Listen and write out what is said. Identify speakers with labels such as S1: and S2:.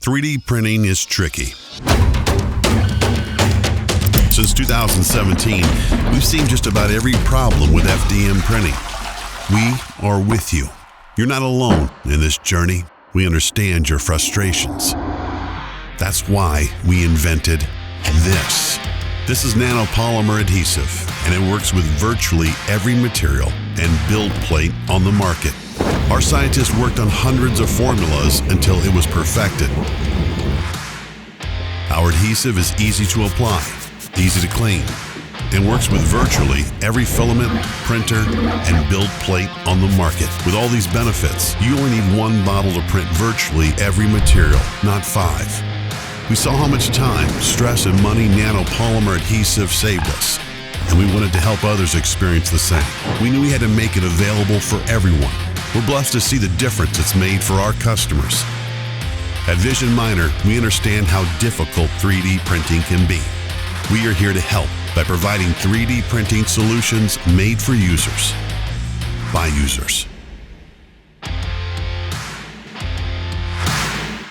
S1: 3D printing is tricky. Since 2017, we've seen just about every problem with FDM printing. We are with you. You're not alone in this journey. We understand your frustrations. That's why we invented this. This is Nano Polymer Adhesive, and it works with virtually every material and build plate on the market. Our scientists worked on hundreds of formulas until it was perfected. Our adhesive is easy to apply, easy to clean, and works with virtually every filament, printer, and build plate on the market. With all these benefits, you only need one bottle to print virtually every material, not 5. We saw how much time, stress, and money Nano Polymer Adhesive saved us, and we wanted to help others experience the same. We knew we had to make it available for everyone. We're blessed to see the difference it's made for our customers. At Vision Minor, we understand how difficult 3D printing can be. We are here to help by providing 3D printing solutions made for users, by users.